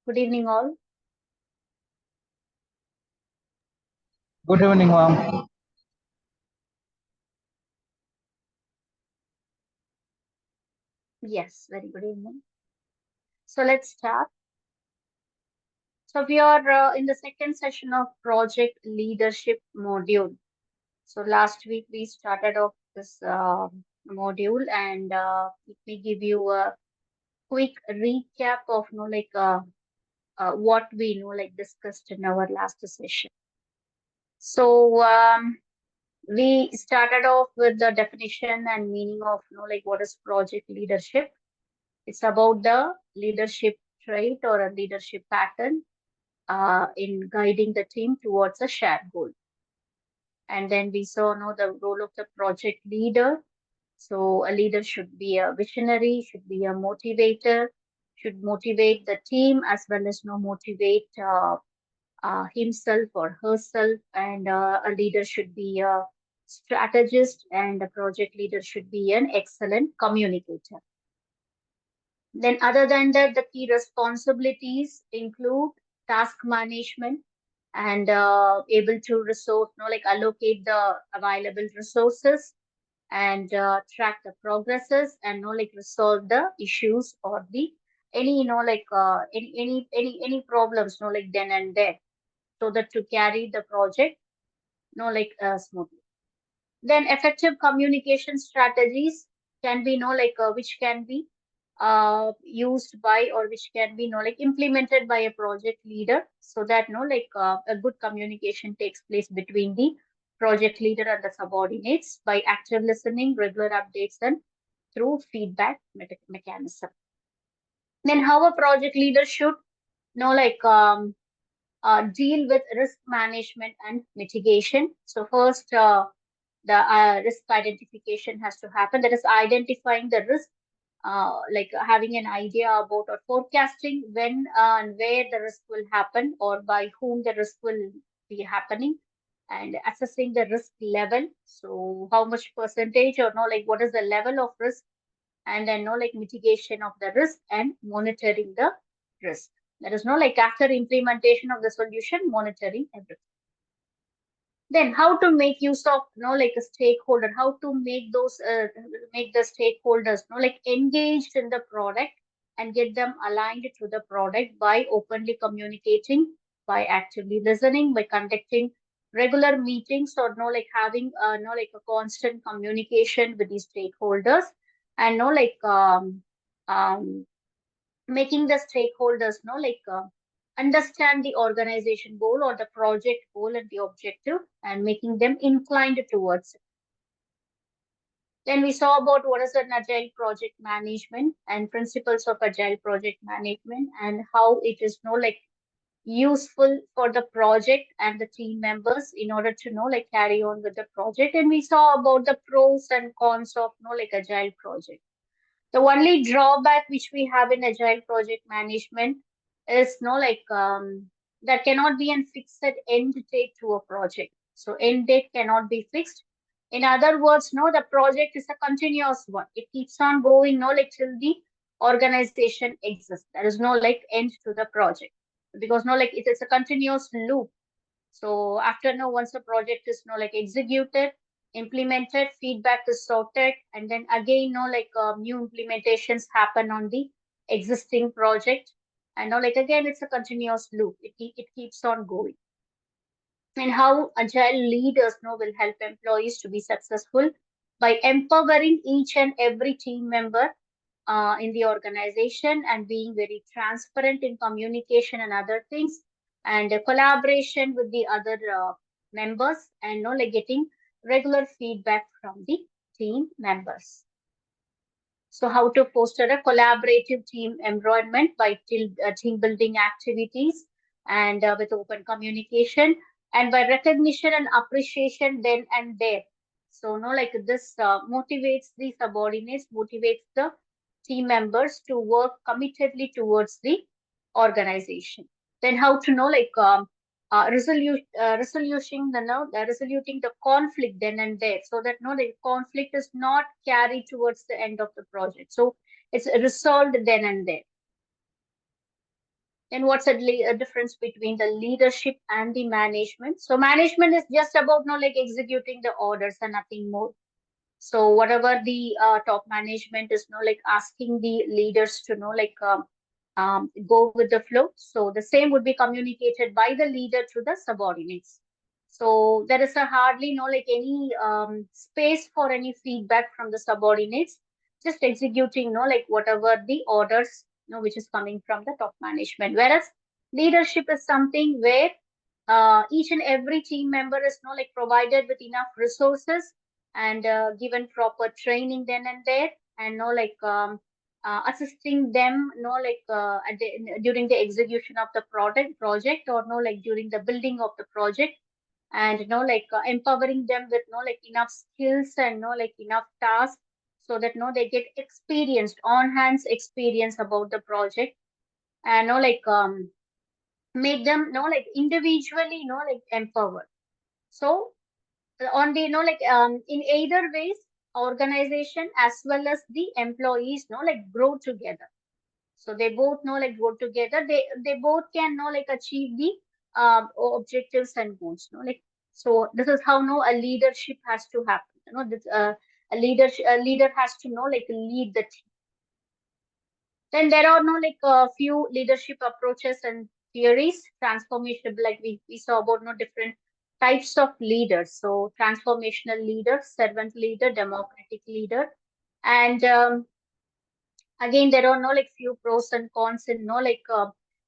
Good evening, all. Good evening, ma'am. Yes, very good evening. So let's start. So we are in the second session of project leadership module. So last week we started off this module, and let me give you a quick recap of what we discussed in our last session. So we started off with the definition and meaning of what is project leadership. It's about the leadership trait or a leadership pattern in guiding the team towards a shared goal. And then we saw the role of the project leader. So a leader should be a visionary, should be a motivator, should motivate the team as well as motivate himself or herself. And a leader should be a strategist, and a project leader should be an excellent communicator. Then other than that, the key responsibilities include task management and able to allocate the available resources and track the progresses and resolve the issues or the any any problems then and there, so that to carry the project smoothly. Then effective communication strategies can be which can be used by, or which can be implemented by a project leader, so that a good communication takes place between the project leader and the subordinates by active listening, regular updates, and through feedback mechanism. Then how a project leader should deal with risk management and mitigation. So first, the risk identification has to happen. That is identifying the risk, having an idea about or forecasting when and where the risk will happen or by whom the risk will be happening, and assessing the risk level. So how much percentage or what is the level of risk, and then mitigation of the risk and monitoring the risk. That is after implementation of the solution, monitoring everything. Then how to make use of a stakeholder, how to make the stakeholders engaged in the product and get them aligned to the product by openly communicating, by actively listening, by conducting regular meetings, or having a constant communication with the stakeholders, and making the stakeholders understand the organization goal or the project goal and the objective, and making them inclined towards it. Then we saw about what is an agile project management and principles of agile project management, and how it is useful for the project and the team members in order to carry on with the project. And we saw about the pros and cons of agile project. The only drawback which we have in agile project management is there cannot be a fixed end date to a project. So end date cannot be fixed. In other words, the project is a continuous one. It keeps on going, till the organization exists. There is no end to the project, because it is a continuous loop. So after once the project is executed, implemented, feedback is sorted, and then again new implementations happen on the existing project, and again it's a continuous loop. It keeps on going. And how agile leaders will help employees to be successful by empowering each and every team member in the organization, and being very transparent in communication and other things, and collaboration with the other members, and getting regular feedback from the team members. So how to foster a collaborative team environment by team building activities, and with open communication, and by recognition and appreciation then and there. So this motivates the subordinates, motivates the team members to work committedly towards the organization. Then how to resoluting the conflict then and there, so that the conflict is not carried towards the end of the project. So it's resolved then and there. Then what's a difference between the leadership and the management? So management is just about executing the orders and nothing more. So whatever the top management is asking the leaders to go with the flow. So the same would be communicated by the leader to the subordinates. So there is a hardly no like any space for any feedback from the subordinates, just executing no like whatever the orders which is coming from the top management. Whereas leadership is something where each and every team member is no like provided with enough resources and given proper training then and there, and no like assisting them no like during the execution of the project, or no like during the building of the project, and like empowering them with like enough skills and like enough tasks, so that they get experienced on hands experience about the project, and like make them like individually like empowered. So on the like in either ways, organization as well as the employees like grow together. So they both know like go together. They both can know like achieve the objectives and goals. Like, so this is how a leadership has to happen. This, a leader has to know like lead the team. Then there are no like a few leadership approaches and theories. Transformation, like we saw about no different types of leaders. So transformational leader, servant leader, democratic leader, and again there are no like few pros and cons in like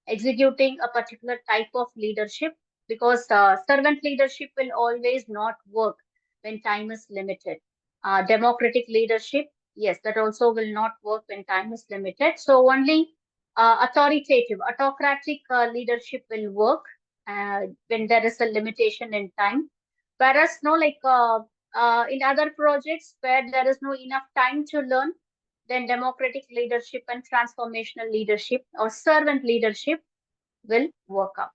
executing a particular type of leadership, because servant leadership will always not work when time is limited. Democratic leadership, yes, that also will not work when time is limited. So only authoritative autocratic leadership will work when there is a limitation in time. Whereas no like in other projects where there is no enough time to learn, then democratic leadership and transformational leadership or servant leadership will work out.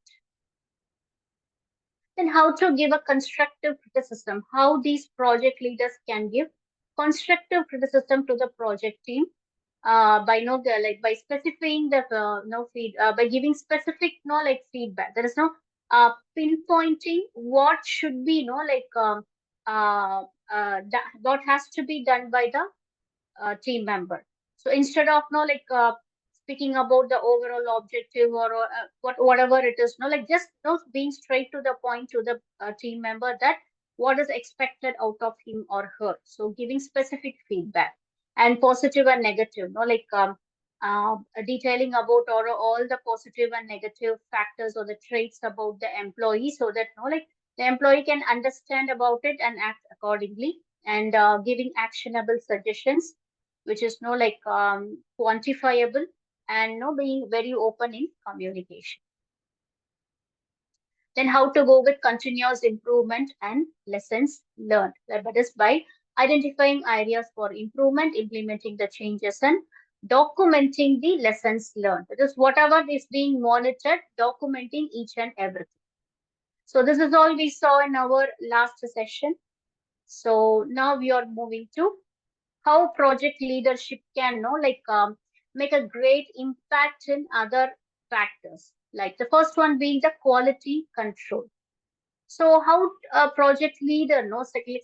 Then how to give a constructive criticism, how these project leaders can give constructive criticism to the project team by like by specifying the no feed by giving specific like feedback. There is no pinpointing what should be like what has to be done by the team member. So instead of like speaking about the overall objective, or whatever it is, like just being straight to the point to the team member, that what is expected out of him or her. So giving specific feedback and positive and negative, like detailing about all the positive and negative factors or the traits about the employee, so that like the employee can understand about it and act accordingly, and giving actionable suggestions, which is like quantifiable, and being very open in communication. Then how to go with continuous improvement and lessons learned. That is by identifying areas for improvement, implementing the changes, and documenting the lessons learned. That is whatever is being monitored, documenting each and everything. So this is all we saw in our last session. So now we are moving to how project leadership can like make a great impact in other factors, like the first one being the quality control. So how a project leader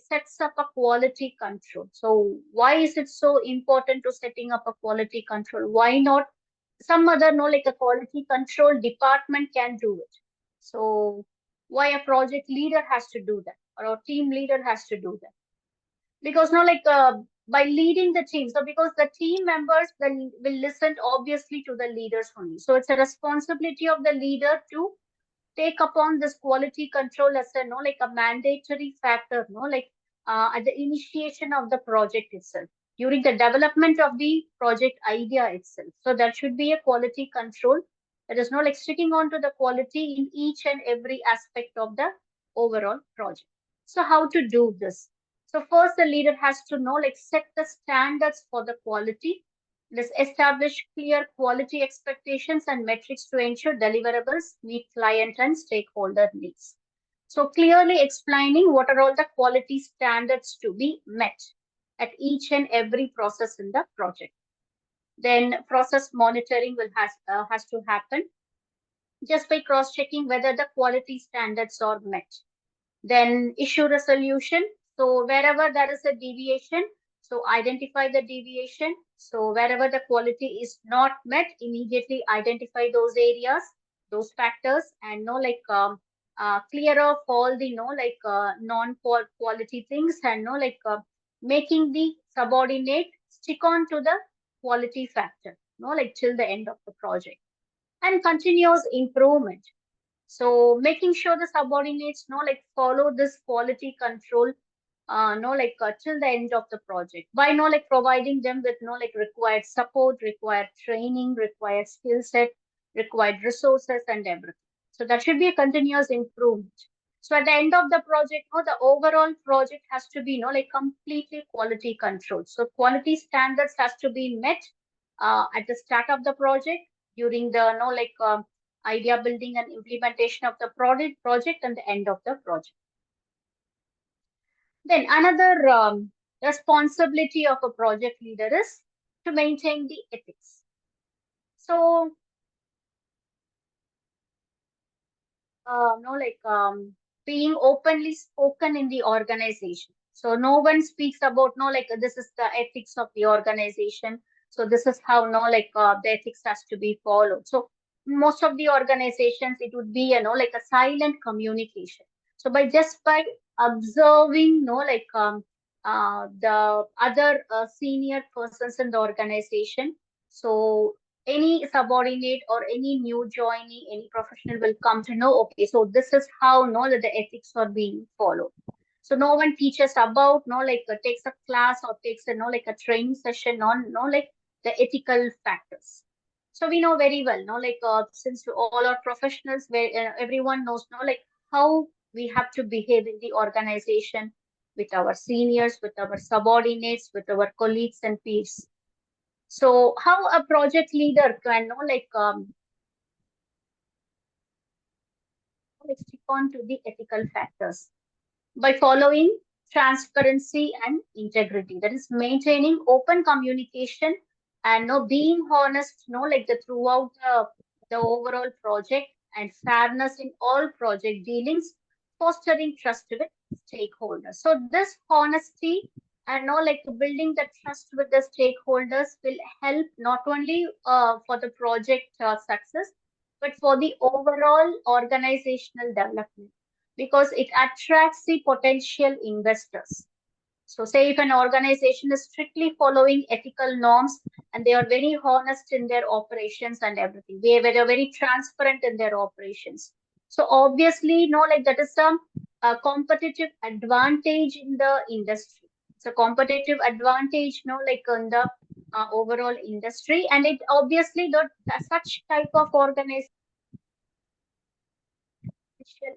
sets up a quality control. So why is it so important to setting up a quality control? Why not some other like a quality control department can do it? So why a project leader has to do that, or a team leader has to do that? Because like by leading the team, so because the team members will listen obviously to the leaders only, so it's a responsibility of the leader to take upon this quality control as a like a mandatory factor, like at the initiation of the project itself, during the development of the project idea itself. So there should be a quality control that is like sticking on to the quality in each and every aspect of the overall project. So how to do this? So first the leader has to like set the standards for the quality. Let's establish clear quality expectations and metrics to ensure deliverables meet client and stakeholder needs. So clearly explaining what are all the quality standards to be met at each and every process in the project. Then process monitoring has to happen just by cross-checking whether the quality standards are met. Then issue resolution. So wherever there is a deviation, so identify the deviation. So wherever the quality is not met, immediately identify those areas, those factors, and like clear of all the non-quality things, and making the subordinate stick on to the quality factor, till the end of the project, and continuous improvement. So making sure the subordinates follow this quality control till the end of the project, by providing them with required support, required training, required skill set, required resources, and everything. So that should be a continuous improvement. So at the end of the project, the overall project has to be completely quality controlled. So quality standards has to be met at the start of the project, during the idea building and implementation of the project, and the end of the project. Then another responsibility of a project leader is to maintain the ethics. So, being openly spoken in the organization. So no one speaks about this is the ethics of the organization. So this is how the ethics has to be followed. So most of the organizations, it would be a silent communication. So by observing the other senior persons in the organization, so any subordinate or any new joinee, any professional will come to know, okay, so this is how that the ethics are being followed. So no one teaches about takes a class or takes a a training session on the ethical factors. So we know very well since all are professionals, where everyone knows how we have to behave in the organization, with our seniors, with our subordinates, with our colleagues and peers. So how a project leader can stick on to the ethical factors? By following transparency and integrity. That is maintaining open communication and being honest, the throughout the overall project, and fairness in all project dealings, fostering trust with stakeholders. So this honesty and building the trust with the stakeholders will help not only for the project success, but for the overall organizational development, because it attracts the potential investors. So, say if an organization is strictly following ethical norms, and they are very honest in their operations and everything, they are very transparent in their operations. So, obviously, that is a competitive advantage in the industry. It's a competitive advantage, in the overall industry, and it obviously that such type of organization,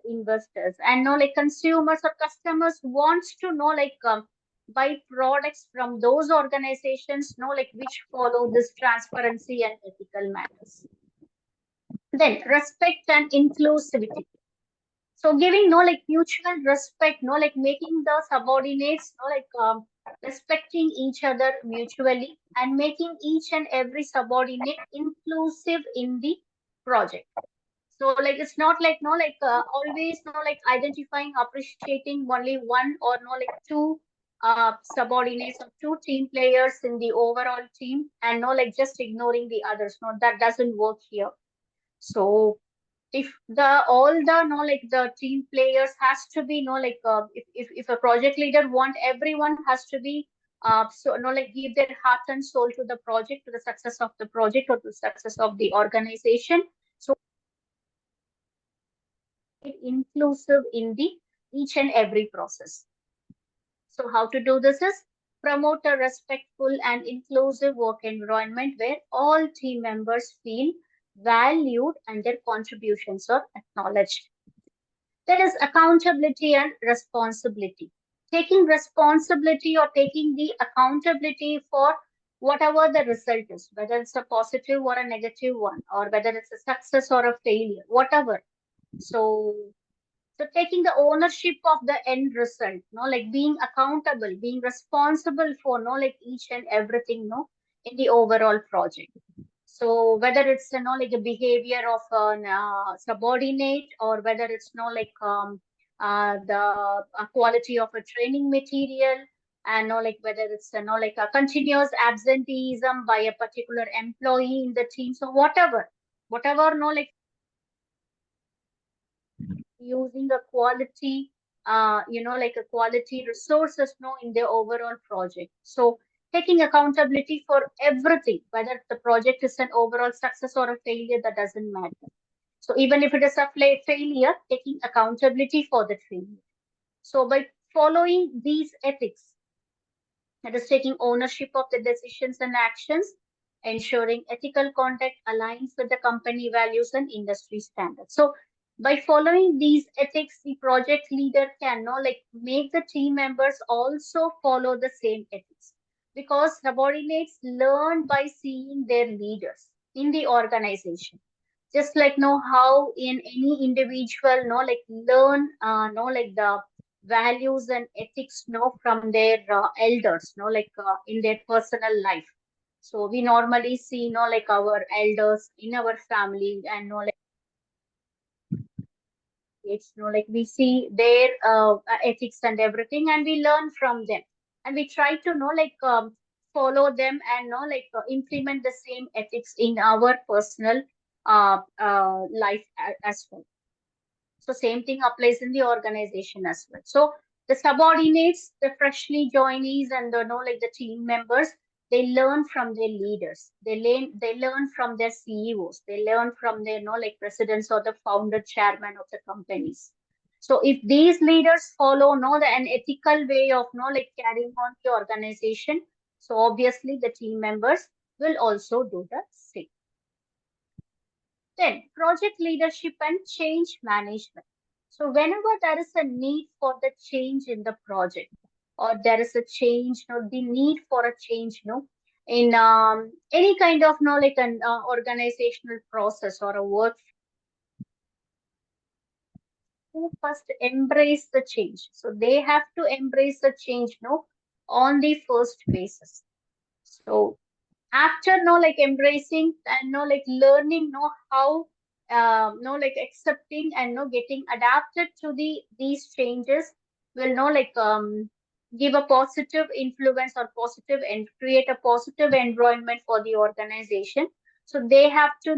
investors, and consumers or customers wants to buy products from those organizations which follow this transparency and ethical matters. Then respect and inclusivity. So giving mutual respect, making the subordinates respecting each other mutually, and making each and every subordinate inclusive in the project. So it's not always identifying, appreciating only one, or two subordinates or two team players in the overall team, and just ignoring the others. No, that doesn't work here. So if the all the the team players has to be if a project leader want, everyone has to be so give their heart and soul to the project, to the success of the project, or to the success of the organization. So inclusive in the each and every process. So how to do this is promote a respectful and inclusive work environment where all team members feel valued and their contributions are acknowledged. There is accountability and responsibility. Taking responsibility or taking the accountability for whatever the result is, whether it's a positive or a negative one, or whether it's a success or a failure, whatever. So taking the ownership of the end result, being accountable, being responsible for each and everything, in the overall project. So whether it's a behavior of an subordinate, or whether it's the quality of a training material, and whether it's a continuous absenteeism by a particular employee in the team. So whatever using a quality, like a quality resources, in their overall project. So taking accountability for everything, whether the project is an overall success or a failure, that doesn't matter. So even if it is a failure, taking accountability for that failure. So by following these ethics, that is taking ownership of the decisions and actions, ensuring ethical conduct aligns with the company values and industry standards. So by following these ethics, the project leader can make the team members also follow the same ethics, because subordinates learn by seeing their leaders in the organization. Just like know how in any individual learn the values and ethics from their elders in their personal life. So we normally see like our elders in our family, and it's like we see their ethics and everything, and we learn from them, and we try to follow them, and implement the same ethics in our personal life as well. So same thing applies in the organization as well. So the subordinates, the freshly joinees, and the team members, they learn from their leaders. They learn from their CEOs. They learn from their presidents or the founder chairman of the companies. So if these leaders follow an ethical way of carrying on the organization, so obviously the team members will also do the same. Then, project leadership and change management. So, whenever there is a need for the change in the project, or there is a change, the need for a change, in any kind of, like an organizational process or a work, who first embrace the change. So, they have to embrace the change, on the first basis. So, after embracing and learning how accepting and getting adapted to these changes will give a positive influence or positive and create a positive environment for the organization. So they have to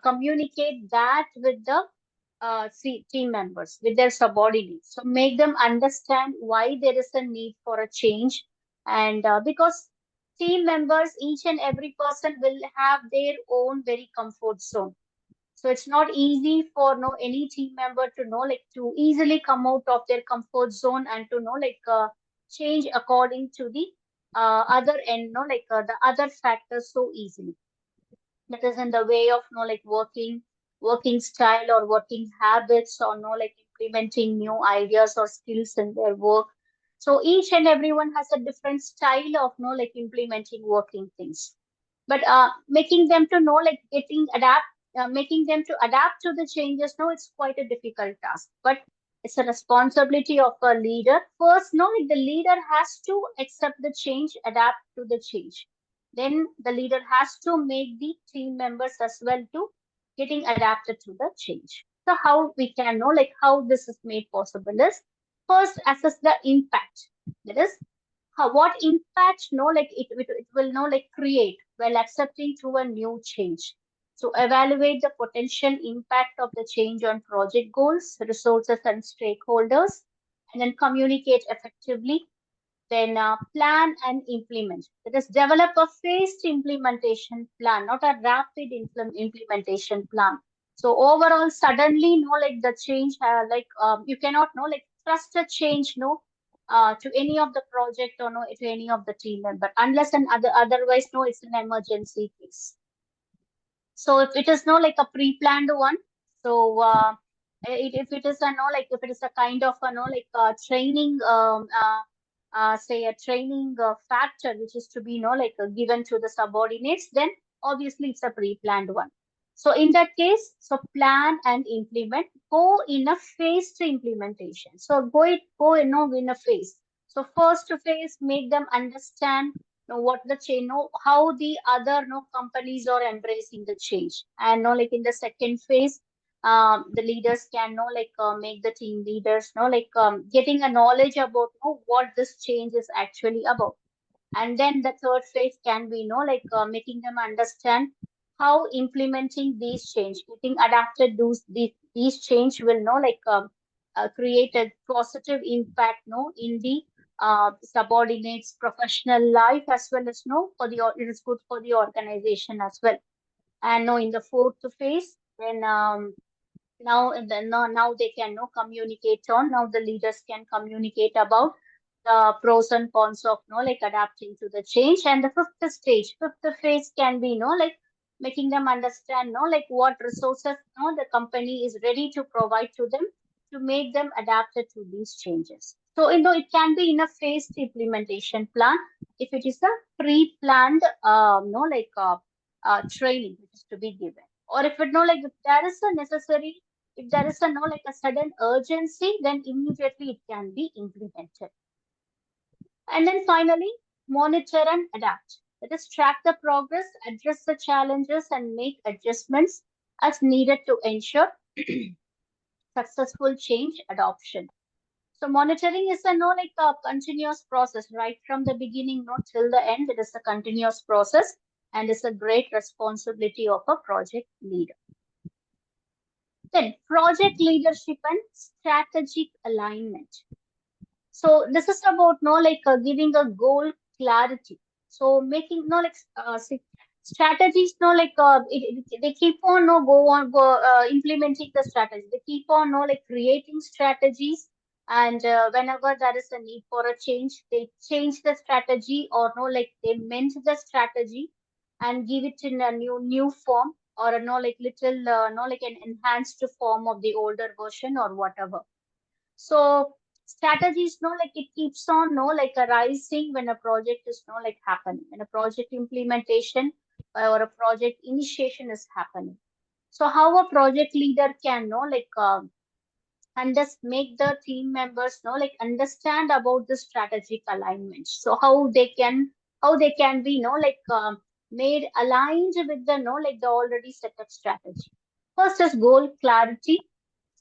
communicate that with the team members, with their subordinates. So make them understand why there is a need for a change. And because team members, each and every person will have their own very comfort zone. So it's not easy for any team member to to easily come out of their comfort zone, and to change according to the other end, the other factors so easily. That is in the way of working style or working habits, or implementing new ideas or skills in their work. So each and everyone has a different style of implementing working things. But making them to making them to adapt to the changes, it's quite a difficult task. But it's a responsibility of a leader. First, the leader has to accept the change, adapt to the change. Then the leader has to make the team members as well to getting adapted to the change. So how we can know how this is made possible is, first assess the impact. That is, what impact it will create while accepting to a new change. So evaluate the potential impact of the change on project goals, resources, and stakeholders, and then communicate effectively. Then plan and implement. That is, develop a phased implementation plan, not a rapid implementation plan. So overall, suddenly, the change, you cannot trust a change, to any of the project, or to any of the team member, unless and otherwise, it's an emergency case. So if it is a pre-planned one, so if it is if it is a kind of training, say a training factor which is to be given to the subordinates, then obviously it's a pre-planned one. So in that case, so plan and implement, go in a phased implementation. So go in a phase. So first phase, make them understand what the change, how the other companies are embracing the change. And in the second phase, the leaders can make the team leaders getting a knowledge about what this change is actually about. And then the third phase can be making them understand how implementing these change, getting adapted these change will create a positive impact in the subordinates professional life as well as for it is good for the organization as well. And in the fourth phase, then now they can communicate on, now the leaders can communicate about the pros and cons of adapting to the change. And the fifth phase can be making them understand what resources the company is ready to provide to them to make them adapted to these changes. So it can be in a phased implementation plan if it is a pre-planned training which is to be given, or if it if there is a necessary, if there is a a sudden urgency, then immediately it can be implemented. And then finally, monitor and adapt. That is, track the progress, address the challenges, and make adjustments as needed to ensure successful change adoption. So monitoring is a a continuous process right from the beginning, not till the end. It is a continuous process and is a great responsibility of a project leader. Then project leadership and strategic alignment. So this is about giving a goal clarity. So making strategies they keep on implementing the strategy. They keep on creating strategies, and whenever there is a need for a change, they change the strategy, or they mend the strategy and give it in a new form, or little an enhanced form of the older version or whatever. So strategies, it keeps on, arising when a project is, happening, when a project implementation or a project initiation is happening. So how a project leader can, and just make the team members understand about the strategic alignment. So how they can be made aligned with the the already set up strategy. First is goal clarity.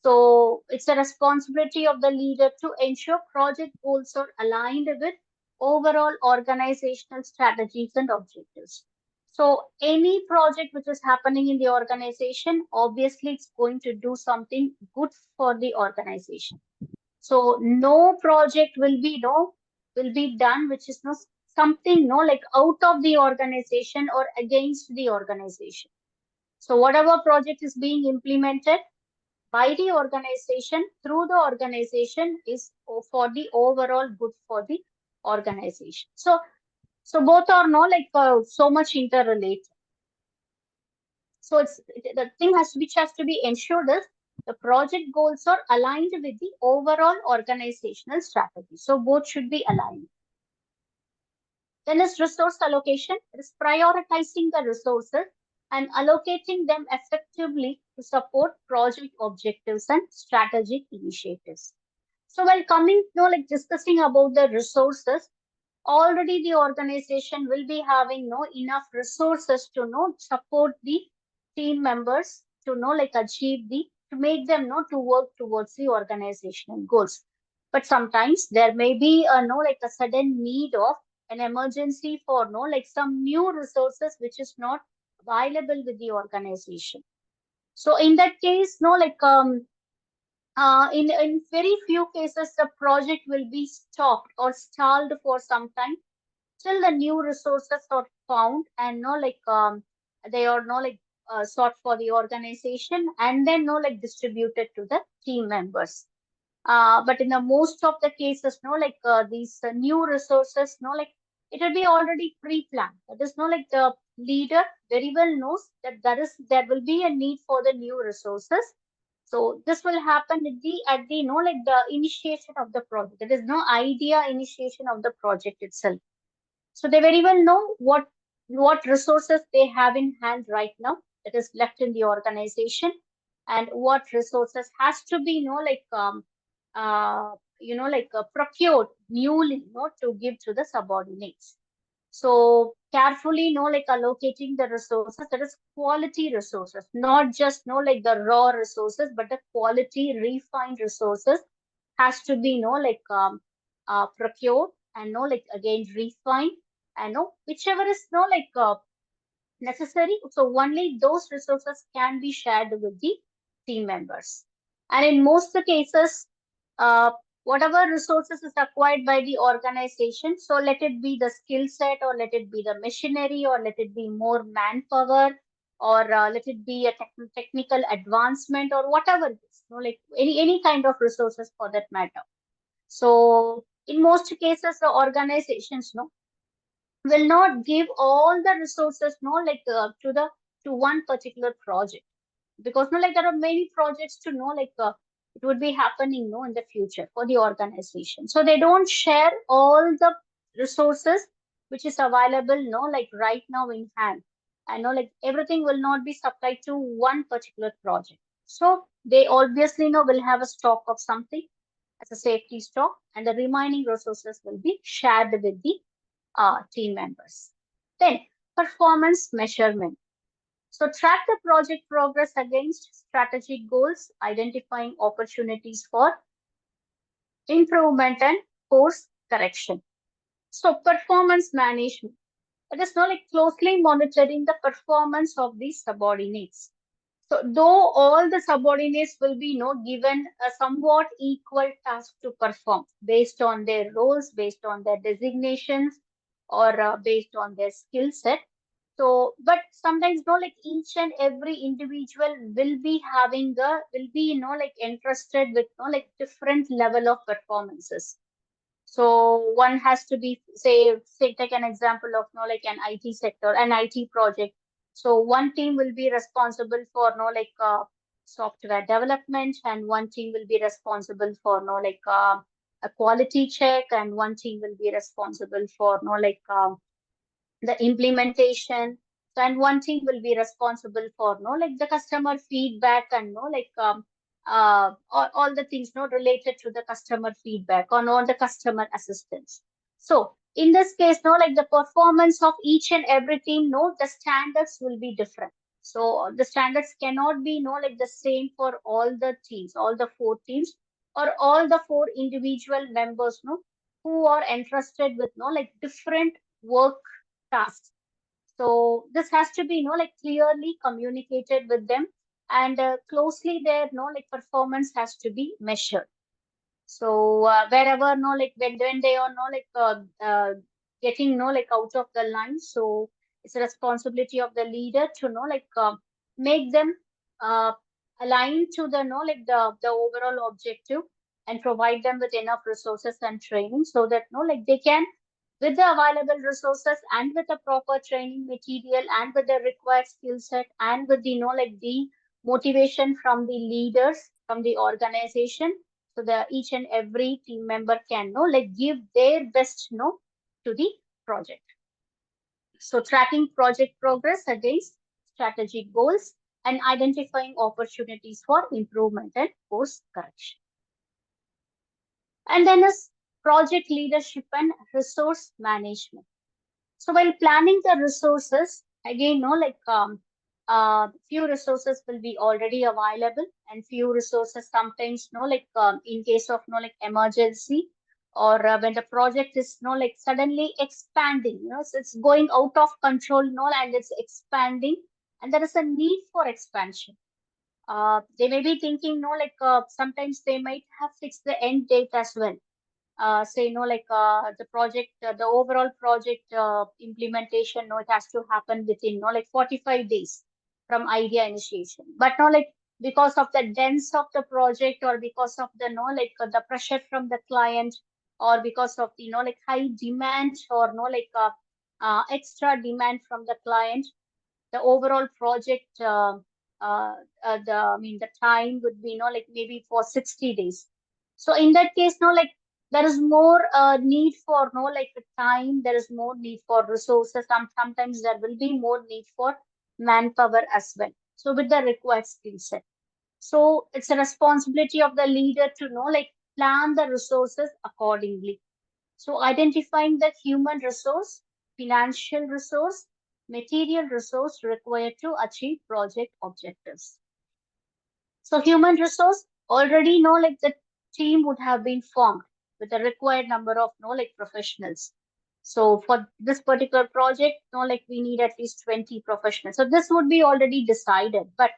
So it's a responsibility of the leader to ensure project goals are aligned with overall organizational strategies and objectives. So any project which is happening in the organization, obviously it's going to do something good for the organization. So no project will be will be done which is something out of the organization or against the organization. So whatever project is being implemented by the organization through the organization is for the overall good for the organization. So both are so much interrelated. So the thing has to be ensured is the project goals are aligned with the overall organizational strategy. So both should be aligned. Then is resource allocation. It is prioritizing the resources and allocating them effectively to support project objectives and strategic initiatives. So while coming, discussing about the resources, already the organization will be having no enough resources to support the team members to achieve to make them to work towards the organizational goals. But sometimes there may be a a sudden need of an emergency for some new resources which is not available with the organization. So in that case, in very few cases, the project will be stopped or stalled for some time till the new resources are found, and they are sought for the organization, and then distributed to the team members. But in the most of the cases, these new resources, it will be already pre-planned. That is the leader very well knows that there will be a need for the new resources. So this will happen at the the initiation of the project. There is no idea initiation of the project itself. So they very well know what resources they have in hand right now that is left in the organization, and what resources has to be procured newly to give to the subordinates. So carefully allocating the resources, that is quality resources, not just the raw resources, but the quality refined resources has to be procured and again refined, and whichever is necessary. So only those resources can be shared with the team members. And in most cases, uh, whatever resources is acquired by the organization, so let it be the skill set, or let it be the machinery, or let it be more manpower, or let it be a technical advancement, or whatever it is, like any kind of resources for that matter. So in most cases, the organizations will not give all the resources to one particular project, because like there are many projects to it would be happening in the future for the organization, so they don't share all the resources which is available like right now in hand. I know like everything will not be supplied to one particular project, so they obviously will have a stock of something as a safety stock, and the remaining resources will be shared with the team members. Then, performance measurement. So, track the project progress against strategic goals, identifying opportunities for improvement and course correction. So, performance management. It is not like closely monitoring the performance of the subordinates. So, though all the subordinates will be given a somewhat equal task to perform based on their roles, based on their designations, or based on their skill set. So, but sometimes like each and every individual will be will be like interested with like different level of performances. So one has to be, say take an example of like an IT sector, an IT project. So one team will be responsible for software development, and one team will be responsible for a quality check, and one team will be responsible for the implementation. So, and one team will be responsible for like the customer feedback, and all the things related to the customer feedback on all the customer assistance. So in this case like the performance of each and every team the standards will be different. So the standards cannot be like the same for all the teams, all the four teams, or all the four individual members who are entrusted with like different work tasks. So this has to be like clearly communicated with them, and closely their like performance has to be measured. So wherever like when they are getting like out of the line, so it's a responsibility of the leader to make them uh, align to the the overall objective, and provide them with enough resources and training, so that like they can, with the available resources and with the proper training material and with the required skill set and with the the motivation from the leaders from the organization, so that each and every team member can give their best to the project. So tracking project progress against strategic goals, and identifying opportunities for improvement and course correction. And then is project leadership and resource management. So while planning the resources, again, few resources will be already available, and few resources sometimes, in case of like emergency, or when the project is like suddenly expanding, so it's going out of control, and it's expanding, and there is a need for expansion. They may be thinking, sometimes they might have fixed the end date as well. Say the project, the overall project implementation, it has to happen within 45 days from idea initiation, but because of the dense of the project, or because of the the pressure from the client, or because of the high demand, or extra demand from the client, the overall project the time would be maybe for 60 days. So in that case there is more need for time, there is more need for resources, sometimes there will be more need for manpower as well, so with the required skill set. So it's a responsibility of the leader to plan the resources accordingly. So identifying the human resource, financial resource, material resource required to achieve project objectives. So human resource, already the team would have been formed with the required number of professionals. So for this particular project, like we need at least 20 professionals. So this would be already decided. But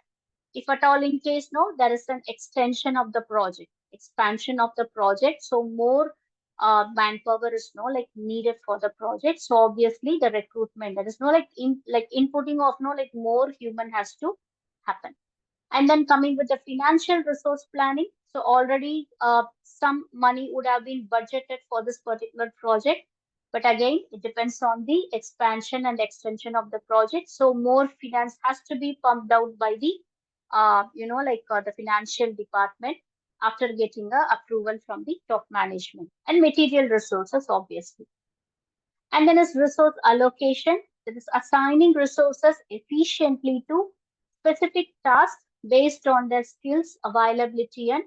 if at all in case, there is an extension of the project, expansion of the project. So more manpower is like needed for the project. So obviously the recruitment, there is like inputting of like more human has to happen. And then coming with the financial resource planning. So already some money would have been budgeted for this particular project. But again, it depends on the expansion and extension of the project. So more finance has to be pumped out by the, the financial department after getting a approval from the top management and material resources, obviously. And then is resource allocation. That is assigning resources efficiently to specific tasks based on their skills, availability, and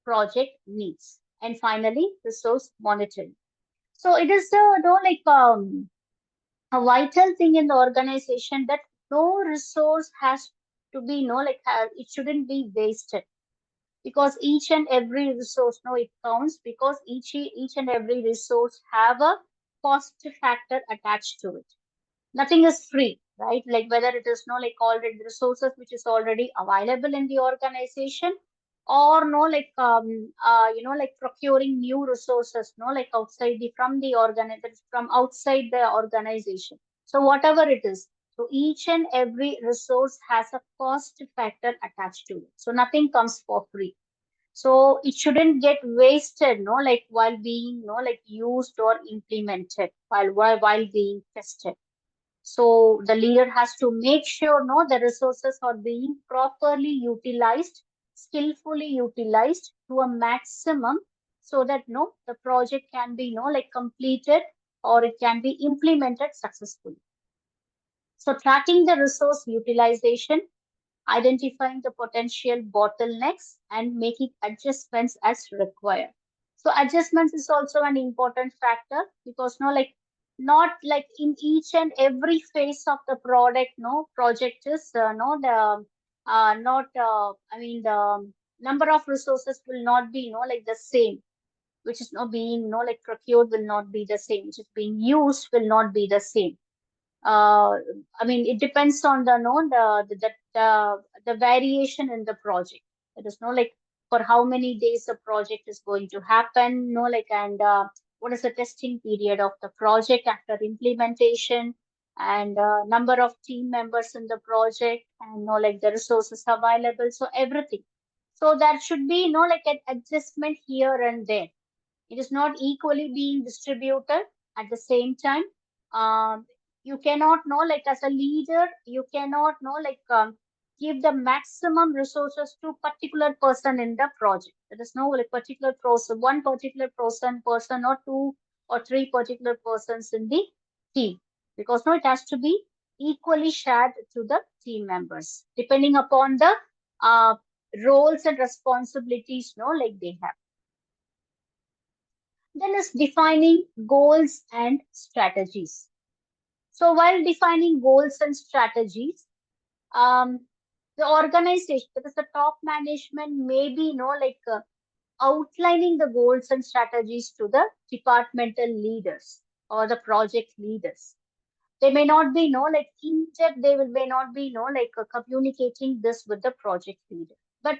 project needs. And finally, resource monitoring. So it is a vital thing in the organization that no resource has to be it shouldn't be wasted, because each and every resource it counts, because each and every resource have a cost factor attached to it. Nothing is free, right? Like whether it is already resources which is already available in the organization, or procuring new resources outside the from the from outside the organization. So whatever it is, so each and every resource has a cost factor attached to it, so nothing comes for free. So it shouldn't get wasted, while being, used or implemented, while being tested. So the leader has to make sure, the resources are being properly utilized, skillfully utilized to a maximum, so that, the project can be, completed, or it can be implemented successfully. So tracking the resource utilization, identifying the potential bottlenecks, and making adjustments as required. So adjustments is also an important factor, because not like in each and every phase of the product, project is no the not I mean the number of resources will not be the same, which is not being procured will not be the same, which is being used will not be the same. uh, I mean, it depends on the no the variation in the project. It is for how many days the project is going to happen, and what is the testing period of the project after implementation, and number of team members in the project, and the resources available. So everything. So there should be an adjustment here and there. It is not equally being distributed at the same time. Um, you cannot know, as a leader, you cannot know, give the maximum resources to particular person in the project. There is no particular person, one particular person, or two or three particular persons in the team, because no, it has to be equally shared to the team members, depending upon the uh, roles and responsibilities, they have. Then is defining goals and strategies. So while defining goals and strategies, um, the organization, that is the top management, may be, outlining the goals and strategies to the departmental leaders or the project leaders. They may not be, in depth, may not be, communicating this with the project leader. But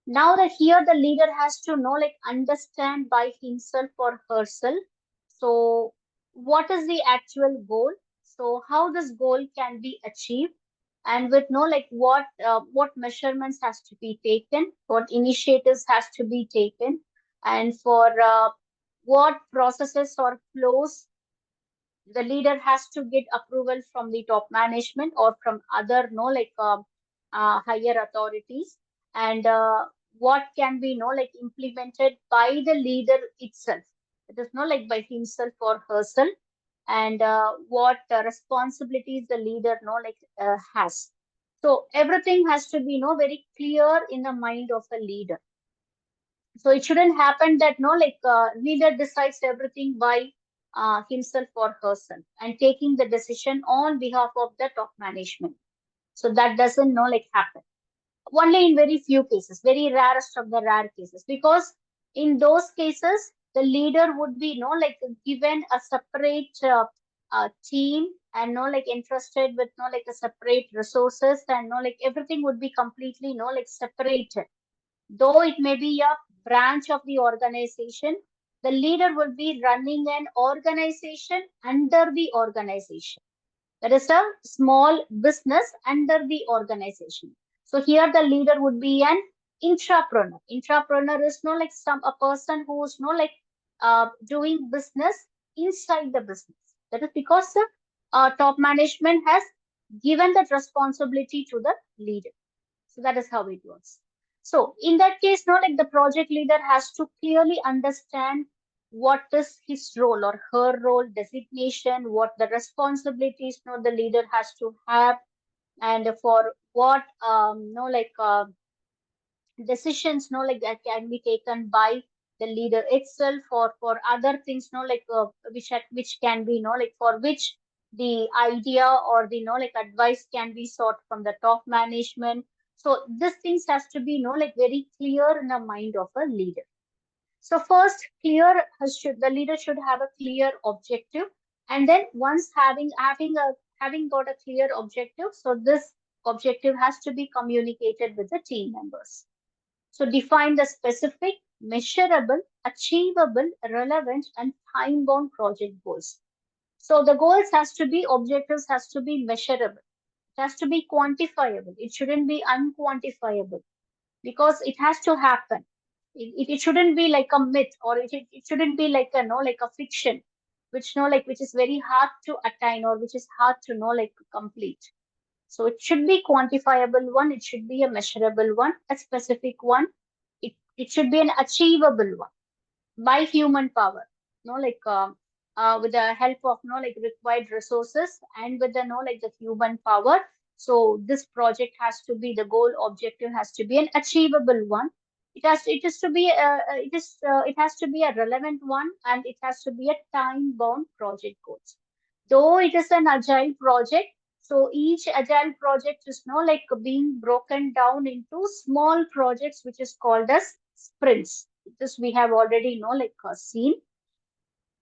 now that here the leader has to know, understand by himself or herself. So what is the actual goal? So how this goal can be achieved, and with what measurements has to be taken, what initiatives has to be taken, and for what processes or flows the leader has to get approval from the top management or from other higher authorities, and what can be implemented by the leader itself. It is by himself or herself, and what responsibilities the leader has. So everything has to be very clear in the mind of a leader. So it shouldn't happen that leader decides everything by himself or herself and taking the decision on behalf of the top management. So that doesn't happen. Only in very few cases, very rarest of the rare cases, because in those cases the leader would be, like given a separate team, and like entrusted with, like a separate resources, and like everything would be completely, like separated. Though it may be a branch of the organization, the leader will be running an organization under the organization. That is a small business under the organization. So here the leader would be an intrapreneur. Intrapreneur is no like a person who is no like doing business inside the business. That is because the top management has given that responsibility to the leader. So that is how it works. So in that case, no, like the project leader has to clearly understand what is his role or her role designation, what the responsibilities, no, the leader has to have, and for what, decisions, no, like that can be taken by the leader itself, or for other things, no, like which can be, no, like for which the idea or the, like advice can be sought from the top management. So this things has to be, like very clear in the mind of a leader. So first, the leader should have a clear objective, and then once having got a clear objective, so this objective has to be communicated with the team members. So define the specific, measurable, achievable, relevant, and time-bound project goals. So the objectives has to be measurable. It has to be quantifiable. It shouldn't be unquantifiable, because it has to happen. It shouldn't be like a myth, or it shouldn't be like a, like a fiction, which is very hard to attain, or which is hard to like complete. So it should be quantifiable one, it should be a measurable one, a specific one. It should be an achievable one by human power. With the help of like required resources, and with the like the human power. So this project has to be, the goal objective has to be an achievable one. It is to be it has to be a relevant one, and it has to be a time bound project goals. Though it is an agile project, so each agile project is like being broken down into small projects, which is called as sprints. This we have already seen.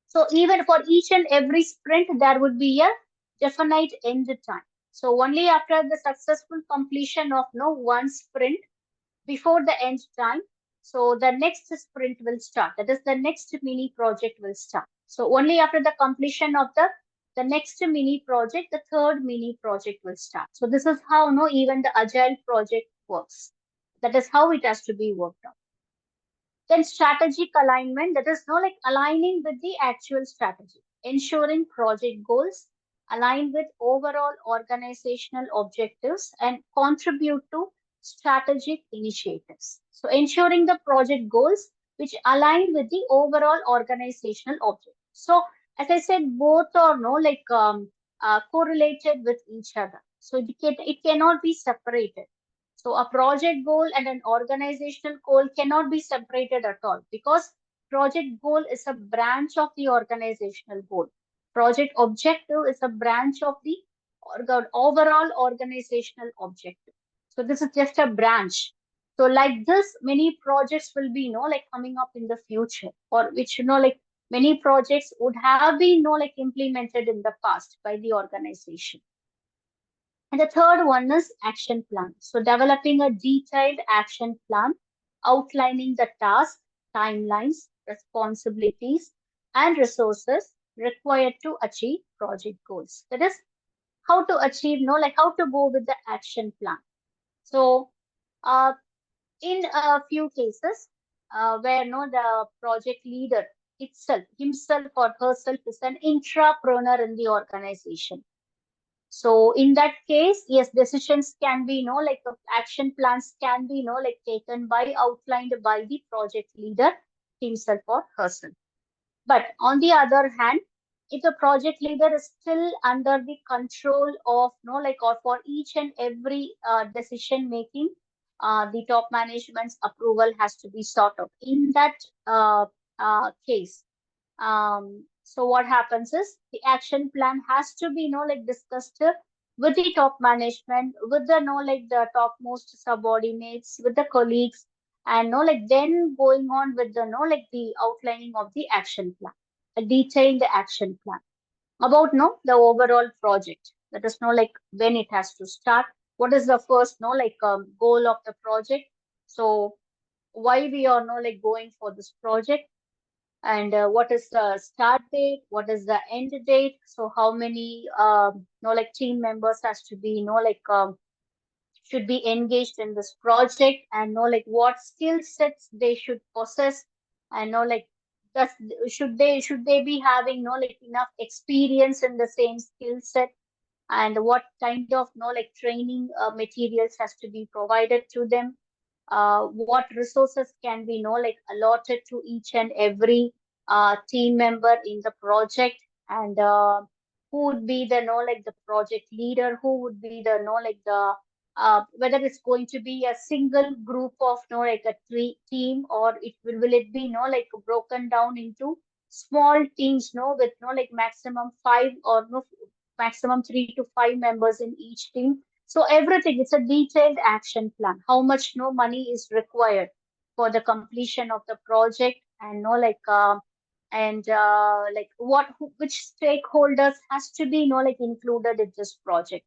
So even for each and every sprint, there would be a definite end time. So only after the successful completion of one sprint before the end time, so the next sprint will start. That is, the next mini project will start. So only after the completion of the next mini project, the third mini project will start. So this is how even the agile project works. That is how it has to be worked out. Then strategic alignment, that is like aligning with the actual strategy, ensuring project goals align with overall organizational objectives and contribute to strategic initiatives. So ensuring the project goals which align with the overall organizational objective. So as I said, both are correlated with each other. So it cannot be separated. So a project goal and an organizational goal cannot be separated at all, because project goal is a branch of the organizational goal. Project objective is a branch of the overall organizational objective. So this is just a branch. So like this, many projects will be, like coming up in the future, or which, like many projects would have been, like implemented in the past by the organization. And the third one is action plan. So developing a detailed action plan outlining the tasks, timelines, responsibilities, and resources required to achieve project goals. That is how to achieve, like how to go with the action plan. So uh, in a few cases where the project leader himself or herself is an intrapreneur in the organization. So in that case, yes, decisions can be, action plans can be, taken by, outlined by the project leader himself or herself. But on the other hand, if the project leader is still under the control of, or for each and every decision making, the top management's approval has to be sought out. In that case, so what happens is the action plan has to be, discussed with the top management, with the, the topmost subordinates, with the colleagues, and no like then going on with the no like the outlining of the action plan, a detailed action plan about no the overall project. That is no like when it has to start, what is the first no like goal of the project, so why we are no like going for this project, and what is the start date, what is the end date, so how many no like team members has to be no like should be engaged in this project, and know like what skill sets they should possess, and know like does should they be having no like enough experience in the same skill set, and what kind of no like training materials has to be provided to them, what resources can be no like allotted to each and every team member in the project, and who would be the no like the project leader, who would be the no like the whether it's going to be a single group of no like a team, or will it be no like broken down into small teams no with no like maximum five or no maximum 3 to 5 members in each team. So everything, it's a detailed action plan. How much no money is required for the completion of the project, and no like like which stakeholders has to be no like included in this project.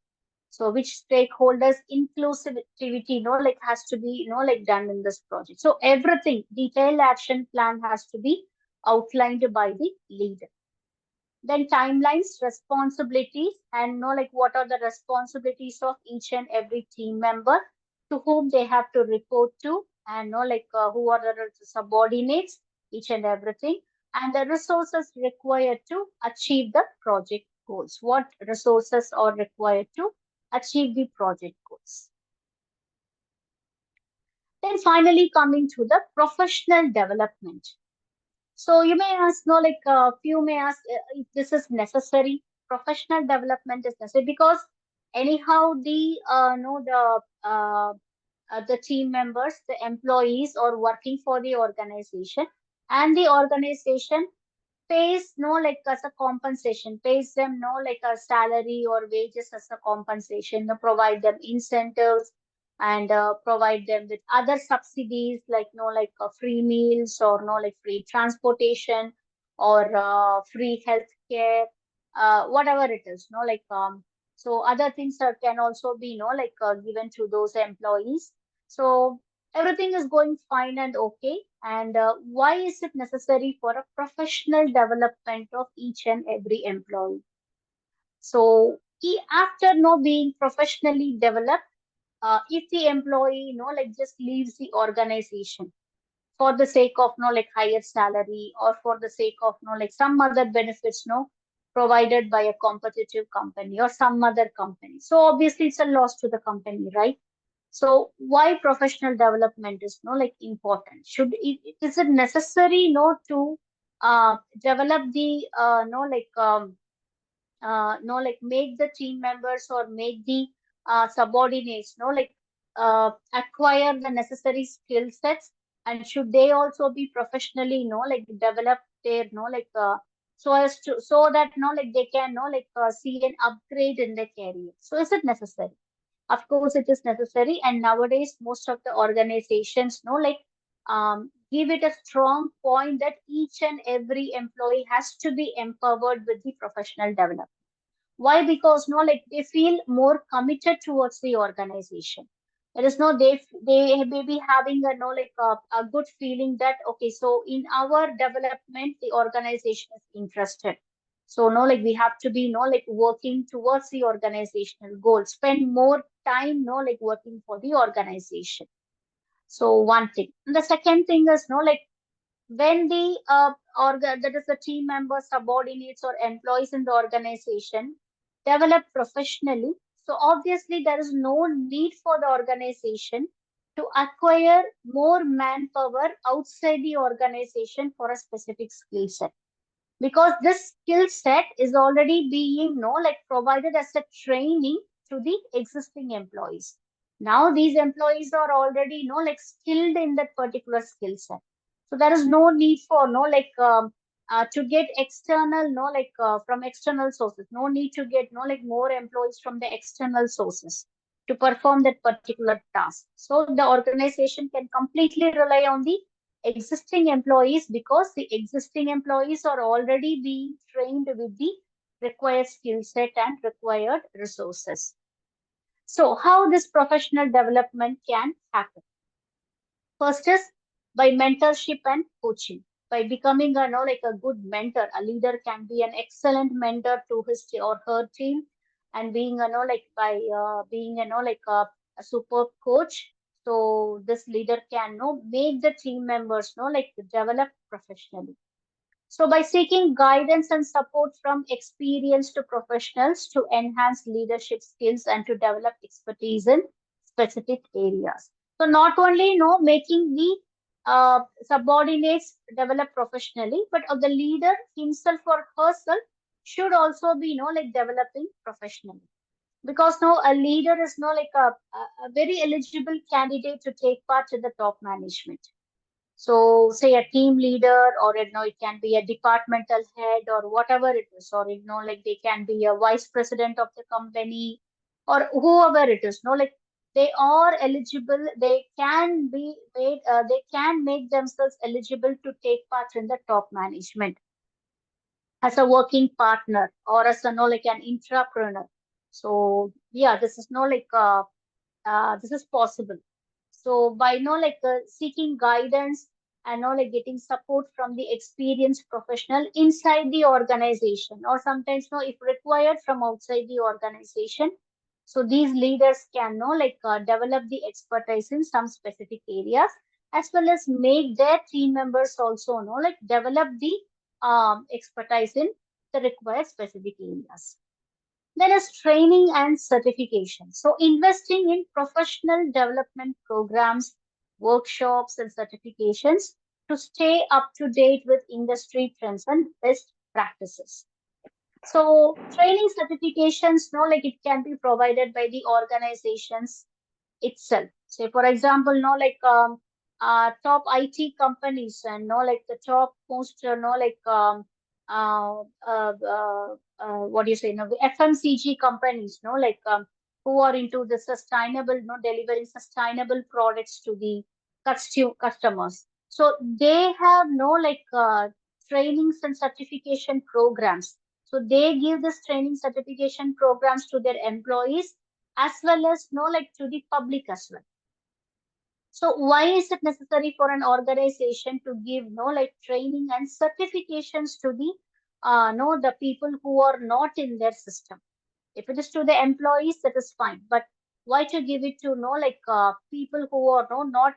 So which stakeholders inclusivity no like has to be no like done in this project. So everything, detailed action plan has to be outlined by the leader. Then timelines, responsibilities, and know like what are the responsibilities of each and every team member, to whom they have to report to, and know like who are the subordinates, each and everything, and the resources required to achieve the project goals. What resources are required to achieve the project goals? Then finally coming to the professional development. So you may ask, no, like few may ask if this is necessary. Professional development is necessary because anyhow the team members, the employees are working for the organization, and the organization pays no like as a compensation, pays them no like a salary or wages as a compensation, to provide them incentives, and provide them with other subsidies like no like free meals, or no like free transportation, or free health care, whatever it is no like so other things can also be no like given to those employees. So everything is going fine and okay. And why is it necessary for a professional development of each and every employee? So after no being professionally developed, if the employee like just leaves the organization for the sake of no like higher salary, or for the sake of no like some other benefits no provided by a competitive company or some other company, so obviously it's a loss to the company, right? So why professional development is no like important? Is it necessary no to develop the no like make the team members, or make the subordinates no like acquire the necessary skill sets, and should they also be professionally like develop their so as to so that like they can like see an upgrade in their career? So is it necessary? Of course, it is necessary, and nowadays most of the organizations know like give it a strong point that each and every employee has to be empowered with the professional development. Why? Because no, like they feel more committed towards the organization. There is no they may be having a no like a good feeling that okay, so in our development the organization is interested. So no, like we have to be no like working towards the organizational goal, spend more time no like working for the organization. So one thing. And the second thing is no like when the that is the team members, subordinates, or employees in the organization develop professionally, so obviously there is no need for the organization to acquire more manpower outside the organization for a specific skill set, because this skill set is already being like provided as a training to the existing employees. Now these employees are already like skilled in that particular skill set, so there is no need for to get external from external sources, no need to get like more employees from the external sources to perform that particular task. So the organization can completely rely on the existing employees because the existing employees are already being trained with the required skill set and required resources. So how this professional development can happen? First is by mentorship and coaching. By becoming a like a good mentor, a leader can be an excellent mentor to his or her team, and being like by being like a superb coach. So this leader can make the team members like develop professionally. So, by seeking guidance and support from experienced professionals to enhance leadership skills and to develop expertise in specific areas. So, not only making the subordinates develop professionally, but of the leader himself or herself should also be like developing professionally. Because a leader is like a very eligible candidate to take part in the top management. So, say a team leader, or it can be a departmental head, or whatever it is, or like they can be a vice president of the company, or whoever it is. Like they are eligible. They can be made. They can make themselves eligible to take part in the top management as a working partner or as a like an entrepreneur. So yeah, this is this is possible. So by like seeking guidance and like getting support from the experienced professional inside the organization, or sometimes if required from outside the organization. So these leaders can like develop the expertise in some specific areas, as well as make their team members also like develop the expertise in the required specific areas. There is training and certification. So investing in professional development programs, workshops, and certifications to stay up to date with industry trends and best practices. So training certifications, like it can be provided by the organizations itself. Say, for example, top IT companies and like the top most, what do you say, the FMCG companies, who are into the sustainable, delivering sustainable products to the customers. So they have trainings and certification programs. So they give this training certification programs to their employees, as well as like to the public as well. So why is it necessary for an organization to give like training and certifications to the no the people who are not in their system? If it is to the employees, that is fine, but why to give it to like people who are not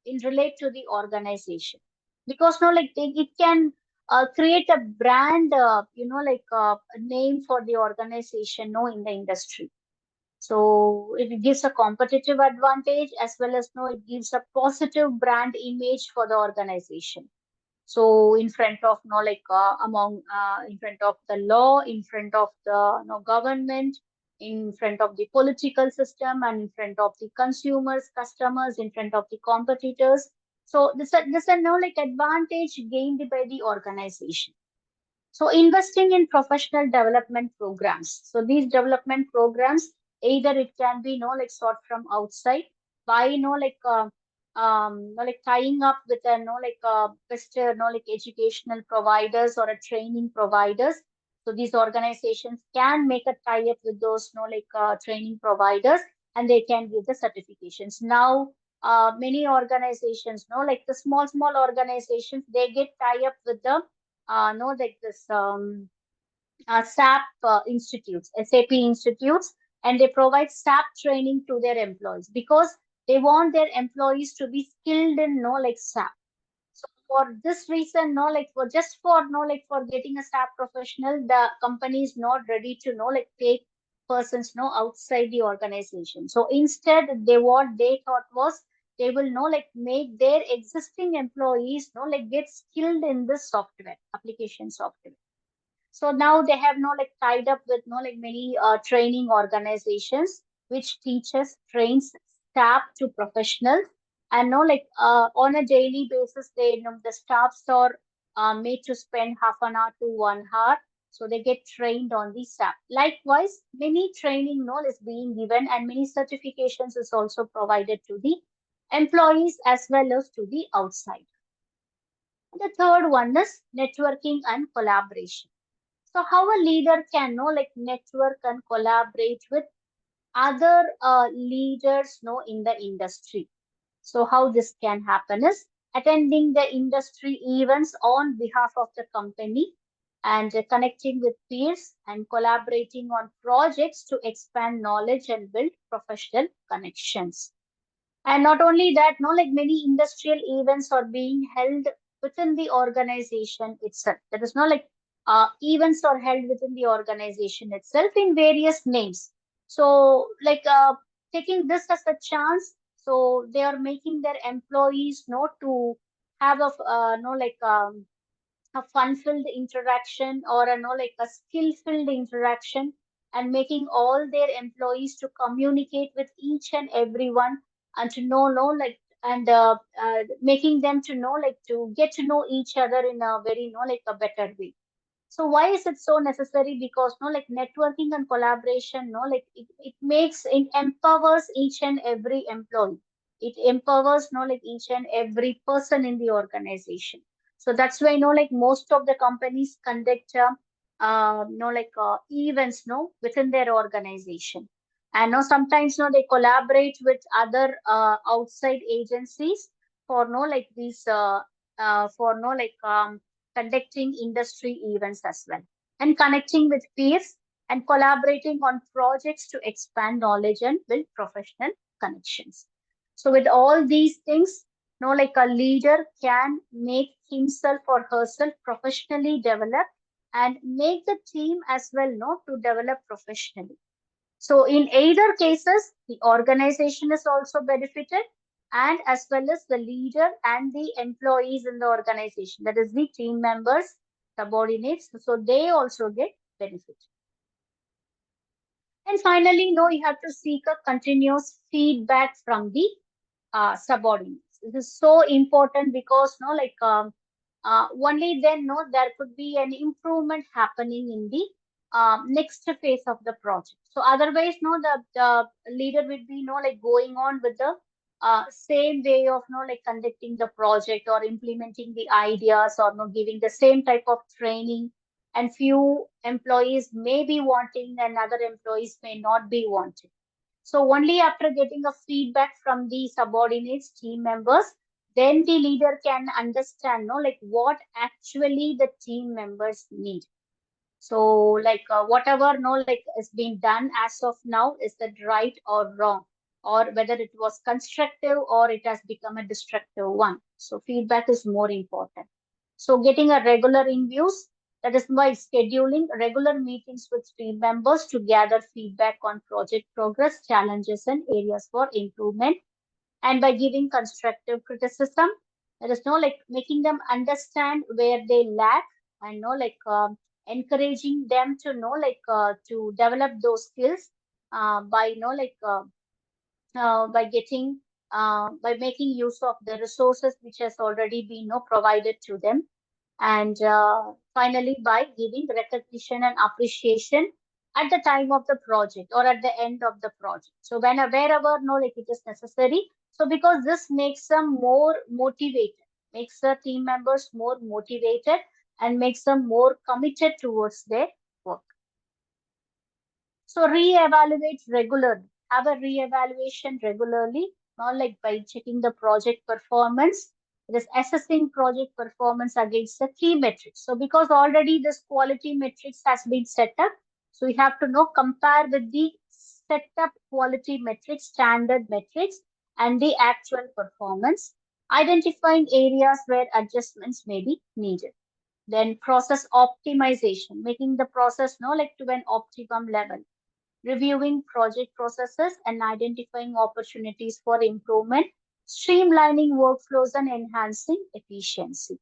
in relate to the organization? Because like it can create a brand a name for the organization in the industry. So it gives a competitive advantage, as well as it gives a positive brand image for the organization. So in front of among in front of the law, in front of the government, in front of the political system, and in front of the consumers, customers, in front of the competitors. So this a like advantage gained by the organization. So investing in professional development programs. So these development programs, either it can be like sought from outside by like tying up with a like best like educational providers or a training providers. So these organizations can make a tie up with those training providers, and they can give the certifications. Now many organizations like the small organizations, they get tie up with the no like this SAP institutes, SAP institutes, and they provide SAP training to their employees because they want their employees to be skilled in like SAP. So for this reason, like for just for like for getting a SAP professional, the company is not ready to like take persons outside the organization. So instead, what they thought was they will like make their existing employees like get skilled in this software, application software. So now they have like tied up with like many training organizations which teaches trains staff to professionals, and like on a daily basis they the staffs are made to spend half an hour to 1 hour. So they get trained on the SAP. Likewise, many training is being given and many certifications is also provided to the employees as well as to the outside. The third one is networking and collaboration. So how a leader can network and collaborate with other leaders in the industry. So how this can happen is attending the industry events on behalf of the company and connecting with peers and collaborating on projects to expand knowledge and build professional connections. And not only that, many industrial events are being held within the organization itself. That is events are held within the organization itself in various names. So taking this as a chance, so they are making their employees know to have a a fun-filled interaction or a skill-filled interaction and making all their employees to communicate with each and everyone and to know and making them to know to get to know each other in a very a better way. So why is it so necessary? Because networking and collaboration, it makes it empowers each and every employee. It empowers each and every person in the organization. So that's why most of the companies conduct events within their organization. And sometimes they collaborate with other outside agencies for these for conducting industry events as well, and connecting with peers and collaborating on projects to expand knowledge and build professional connections. So with all these things, a leader can make himself or herself professionally develop and make the team as well to develop professionally. So in either cases, the organization is also benefited and as well as the leader and the employees in the organization, that is the team members, subordinates, so they also get benefit. And finally, you have to seek a continuous feedback from the subordinates. This is so important because only then there could be an improvement happening in the next phase of the project. So otherwise the leader will be going on with the same way of conducting the project or implementing the ideas or giving the same type of training, and few employees may be wanting and other employees may not be wanting. So only after getting a feedback from the subordinates, team members, then the leader can understand, what actually the team members need. So whatever, is being done as of now, is that right or wrong? Or whether it was constructive or it has become a destructive one. So feedback is more important. So getting a regular reviews, that is why scheduling regular meetings with team members to gather feedback on project progress, challenges, and areas for improvement. And by giving constructive criticism, there is making them understand where they lack and encouraging them to to develop those skills by by getting by making use of the resources which has already been provided to them, and finally by giving recognition and appreciation at the time of the project or at the end of the project. So wherever it is necessary. So because this makes them more motivated, makes the team members more motivated and makes them more committed towards their work. So re-evaluate regularly. Have a re-evaluation regularly, not like by checking the project performance. It is assessing project performance against the key metrics. So because already this quality metrics has been set up, so we have to know compare with the set up quality metrics, standard metrics, and the actual performance, identifying areas where adjustments may be needed. Then process optimization, making the process to an optimum level, reviewing project processes and identifying opportunities for improvement, streamlining workflows and enhancing efficiency.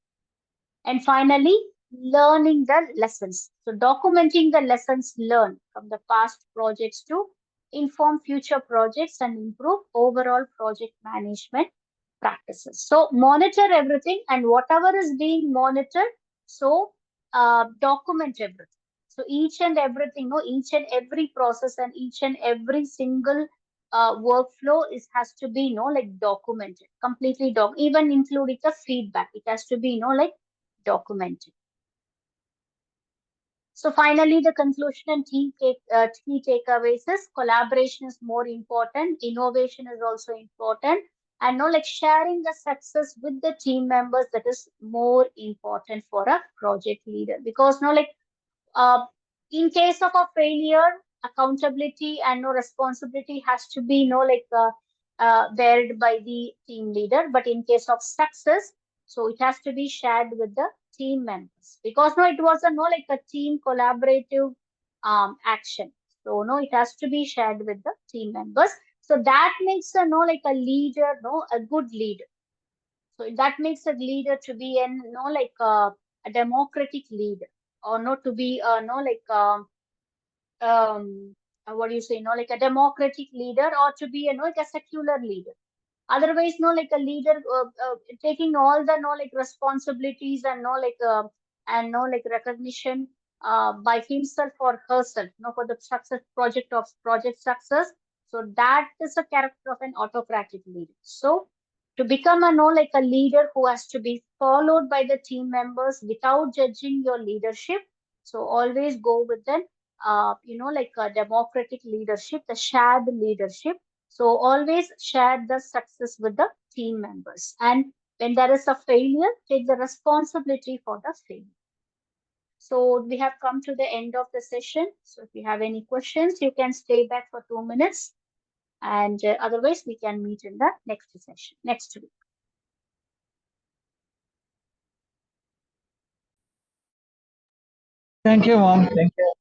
And finally, learning the lessons. So documenting the lessons learned from the past projects to inform future projects and improve overall project management practices. So monitor everything and whatever is being monitored, so document everything. So each and everything, no, each and every process and each and every single workflow is has to be, like documented, completely even including the feedback. It has to be, like documented. So finally, the conclusion and key takeaways is collaboration is more important. Innovation is also important. And like sharing the success with the team members, that is more important for a project leader, because like uh, in case of a failure, accountability and no responsibility has to be like bared by the team leader. But in case of success, so it has to be shared with the team members, because no, it was a like a team collaborative action. So no, it has to be shared with the team members. So that makes a like a leader, a good leader. So that makes a leader to be an like a democratic leader, or not to be no like um what do you say, like a democratic leader, or to be like a secular leader. Otherwise, no, like a leader taking all the like responsibilities and no like recognition by himself or herself, for the success project success. So that is a character of an autocratic leader. So to become a like a leader who has to be followed by the team members without judging your leadership. So always go with the like a democratic leadership, the shared leadership. So always share the success with the team members. And when there is a failure, take the responsibility for the failure. So we have come to the end of the session. So if you have any questions, you can stay back for 2 minutes. And otherwise, we can meet in the next session, next week. Thank you, Mom. Thank you.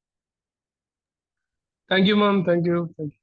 Thank you, ma'am. Thank you. Thank you.